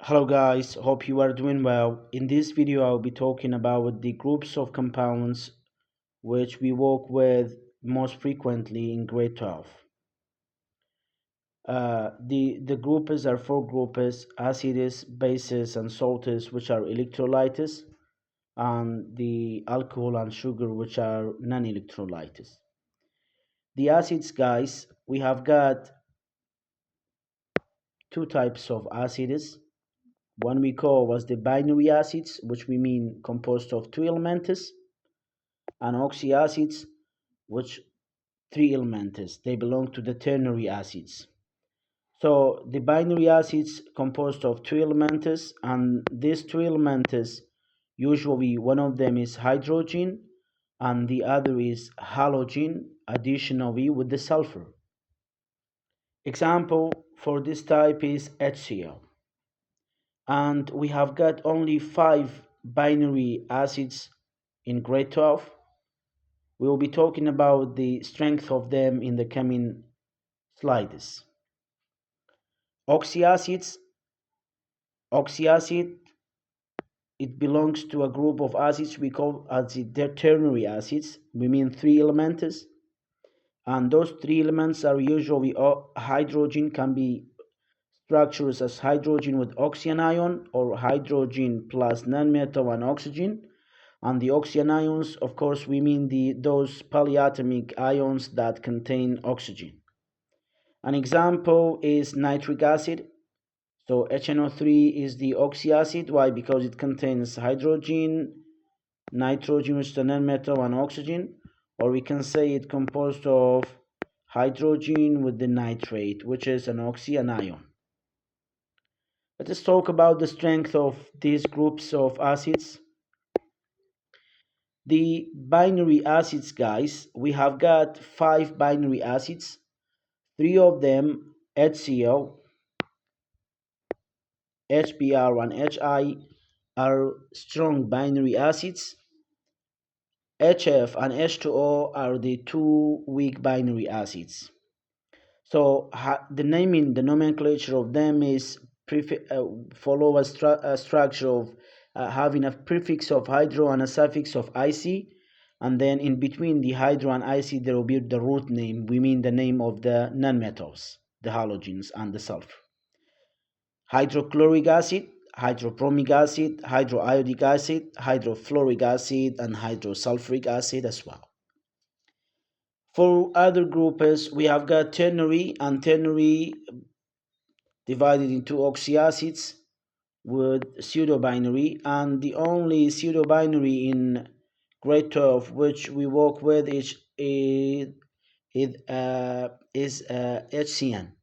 Hello guys, hope you are doing well. In this video I'll be talking about the groups of compounds which we work with most frequently in grade 12. The groups are four groups: acids, bases and salts, which are electrolytes, and the alcohol and sugar, which are non-electrolytes. The acids, guys, we have got two types of acids. One we call as the binary acids, which we mean composed of two elements, and oxyacids, which three elements. They belong to the ternary acids. So the binary acids composed of two elements, and these two elements, usually one of them is hydrogen and the other is halogen, additionally with the sulfur. Example for this type is HCl. And we have got only five binary acids in grade 12. We will be talking about the strength of them in the coming slides. Oxyacids. Oxyacid, it belongs to a group of acids we call as the ternary acids. We mean three elements. And those three elements are usually hydrogen, can be structures as hydrogen with oxygen ion or hydrogen plus nonmetal and oxygen. And the oxygen ions, of course, we mean those polyatomic ions that contain oxygen. An example is nitric acid. So HNO3 is the oxyacid. Why? Because it contains hydrogen, nitrogen, which is a nonmetal, and oxygen. Or we can say it composed of hydrogen with the nitrate, which is an oxyanion. Let us talk about the strength of these groups of acids. The binary acids, guys, we have got five binary acids. Three of them, HCl, HBr, and HI, are strong binary acids. HF and H2O are the two weak binary acids. So the naming, the nomenclature of them is follow a structure of having a prefix of hydro and a suffix of ic, and then in between the hydro and ic there will be the root name. We mean the name of the nonmetals, the halogens and the sulfur. Hydrochloric acid, hydrobromic acid, hydroiodic acid, hydrofluoric acid, and hydrosulfuric acid as well. For other groups, we have got ternary, and ternary divided into oxyacids with pseudo-binary, and the only pseudo-binary in grade 12 which we work with is HCN.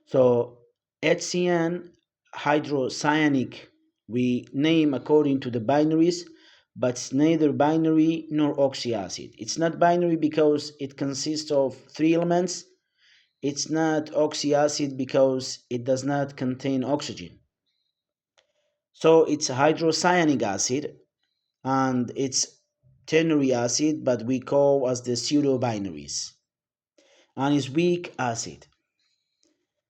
So HCN, hydrocyanic, we name according to the binaries, but it's neither binary nor oxyacid. It's not binary because it consists of three elements. It's not oxyacid because it does not contain oxygen. So it's hydrocyanic acid, and it's ternary acid, but we call as the pseudo-binaries, and it's weak acid.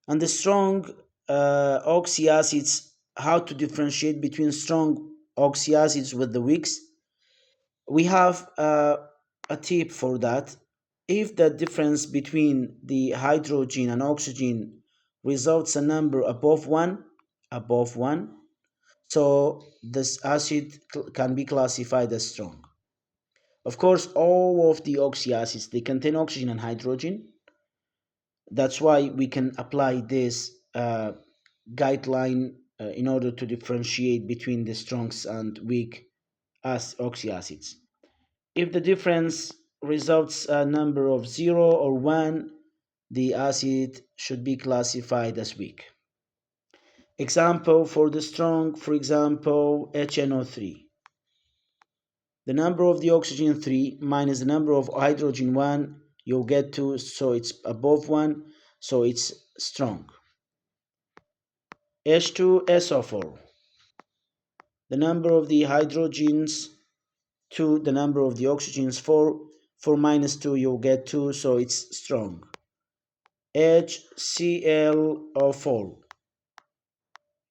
And the strong oxyacids, how to differentiate between strong oxyacids with the weaks? We have a tip for that. If the difference between the hydrogen and oxygen results a number above 1, so this acid can be classified as strong. Of course, all of the oxyacids, they contain oxygen and hydrogen. That's why we can apply this guideline in order to differentiate between the strong and weak as oxyacids. If the difference results a number of 0 or 1, the acid should be classified as weak. Example for the strong, for example, HNO3. The number of the oxygen 3 minus the number of hydrogen 1, you'll get 2, so it's above 1, so it's strong. H2SO4. The number of the hydrogens 2, the number of the oxygens 4, 4 minus 2, you'll get 2, so it's strong. HClO4.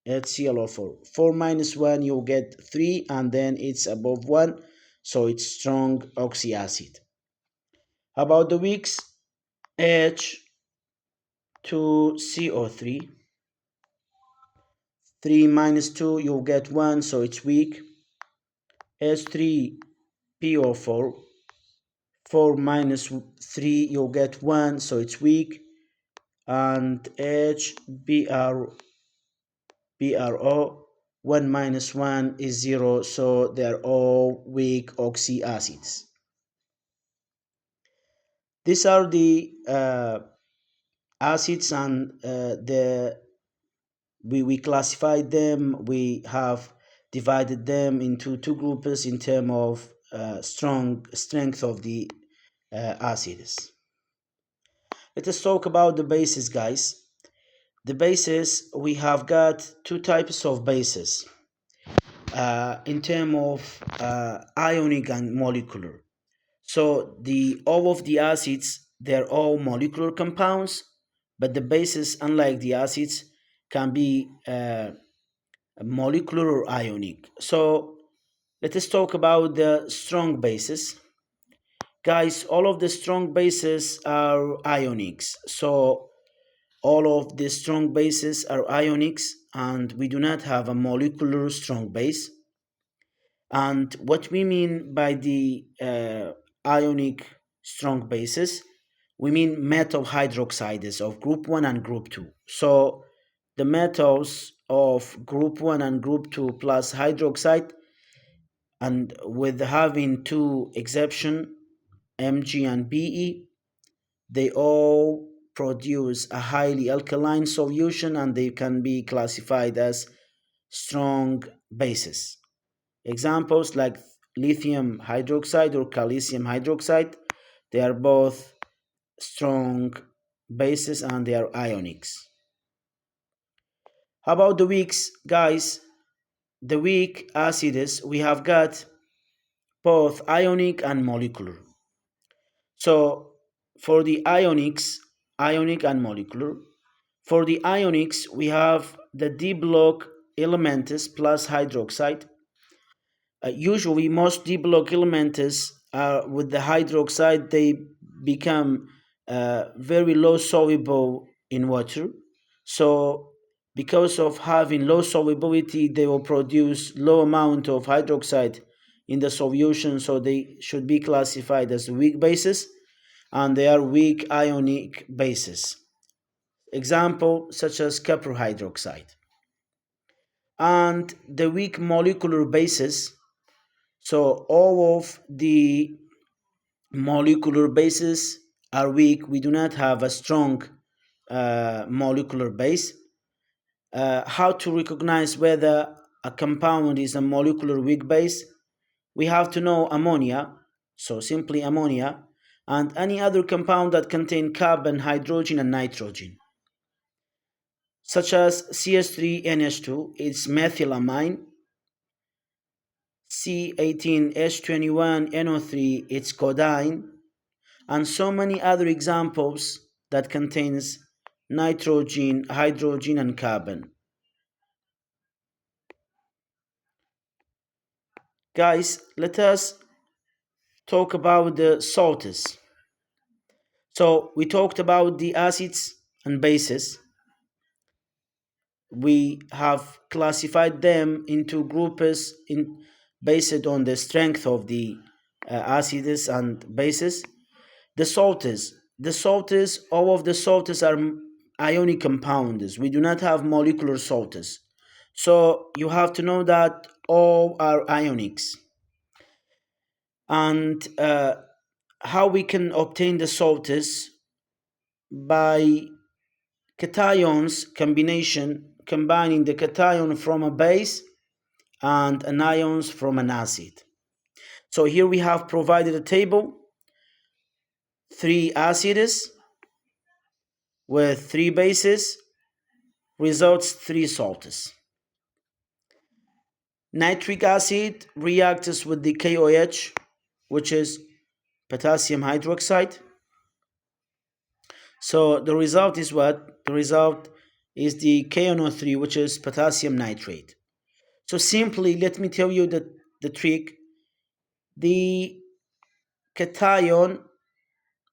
HClO4. 4 minus 1, you get 3, and then it's above 1, so it's strong oxyacid. How about the weaks? H2CO3. 3 minus 2, you'll get 1, so it's weak. H3PO4. 4 minus 3, you'll get 1, so it's weak. And HBr BRO, 1 minus 1 is 0, so they're all weak oxyacids. These are the acids, and we classified them. We have divided them into two groups in terms of strength of the acids. Let us talk about the bases, guys. The bases, we have got two types of bases in terms of ionic and molecular. So all of the acids, they're all molecular compounds, but the bases, unlike the acids, can be molecular or ionic. So let us talk about the strong bases. Guys, all of the strong bases are ionics. So all of the strong bases are ionics, and we do not have a molecular strong base. And what we mean by the ionic strong bases, we mean metal hydroxides of group 1 and group 2. So the metals of group 1 and group 2 plus hydroxide, and with having two exception, Mg and Be, they all produce a highly alkaline solution, and they can be classified as strong bases. Examples like lithium hydroxide or calcium hydroxide, they are both strong bases and they are ionics. How about the weaks, guys? The weak acids, we have got both ionic and molecular. So for the ionics, ionic and molecular, for the ionics, we have the D block elements plus hydroxide. Usually, most D block elements with the hydroxide, they become very low soluble in water. So because of having low solubility, they will produce low amount of hydroxide in the solution, so they should be classified as weak bases, and they are weak ionic bases. Example such as copper hydroxide. And the weak molecular bases, so all of the molecular bases are weak. We do not have a strong molecular base. How to recognize whether a compound is a molecular weak base? We have to know ammonia, so simply ammonia, and any other compound that contain carbon, hydrogen, and nitrogen, such as CS3NH2, it's methylamine, C18H21NO3, it's codeine, and so many other examples that contains nitrogen, hydrogen, and carbon. Guys, let us talk about the salts. So we talked about the acids and bases. We have classified them into groups based on the strength of the acids and bases. The salts, all of the salts are ionic compounds. We do not have molecular salts. So you have to know that all are ionics. And how we can obtain the salts? By cations combination, combining the cation from a base and an ions from an acid. So here we have provided a table, 3 acids with 3 bases, results 3 salts. Nitric acid reacts with the KOH, which is potassium hydroxide. So the result is what? The result is the KNO3, which is potassium nitrate. So simply, let me tell you the trick. The cation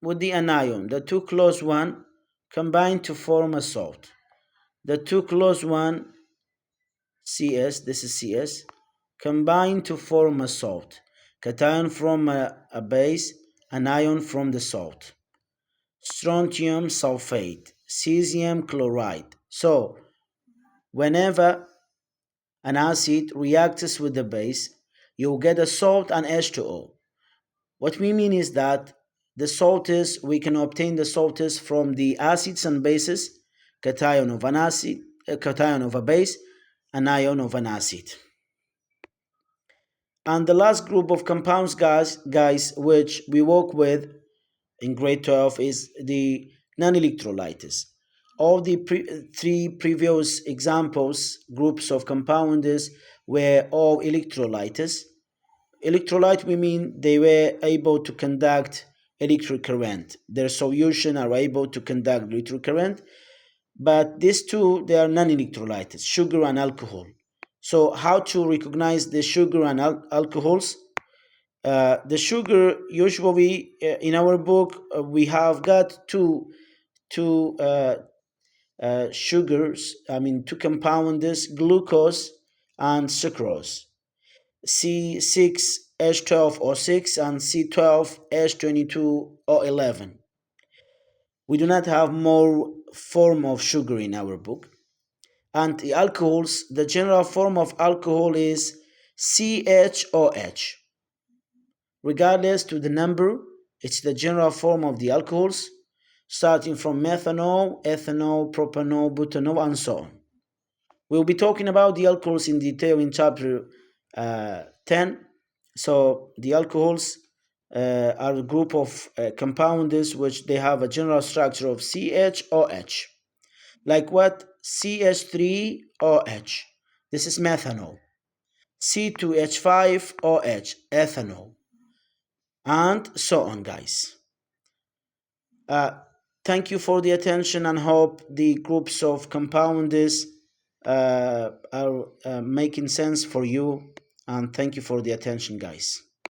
with the anion, the two close one, combine to form a salt. The two close one, CS, this is CS, combine to form a salt. Cation from a base, anion from the salt. Strontium sulfate, cesium chloride. So, whenever an acid reacts with the base, you'll get a salt and H2O. What we mean is that the salt is, we can obtain the salt is from the acids and bases, cation of an acid, cation of a base, anion of an acid. And the last group of compounds, guys, which we work with in grade 12 is the non-electrolytes. All the three previous examples, groups of compounds, were all electrolytes. Electrolyte, we mean they were able to conduct electric current. Their solution are able to conduct electric current, but these two, they are non-electrolytes, sugar and alcohol. So how to recognize the sugar and alcohols? The sugar, usually in our book, we have got two sugars, I mean two compounds, glucose and sucrose. C6H12O6 and C12H22O11. We do not have more form of sugar in our book. And the alcohols, the general form of alcohol is CHOH. Regardless to the number, it's the general form of the alcohols, starting from methanol, ethanol, propanol, butanol, and so on. We'll be talking about the alcohols in detail in chapter 10. So the alcohols are a group of compounds which they have a general structure of CHOH. Like what? CH3OH. This is methanol. C2H5OH, ethanol. And so on, guys. Uh, Thank you for the attention and hope the groups of compounds are making sense for you. And thank you for the attention, guys.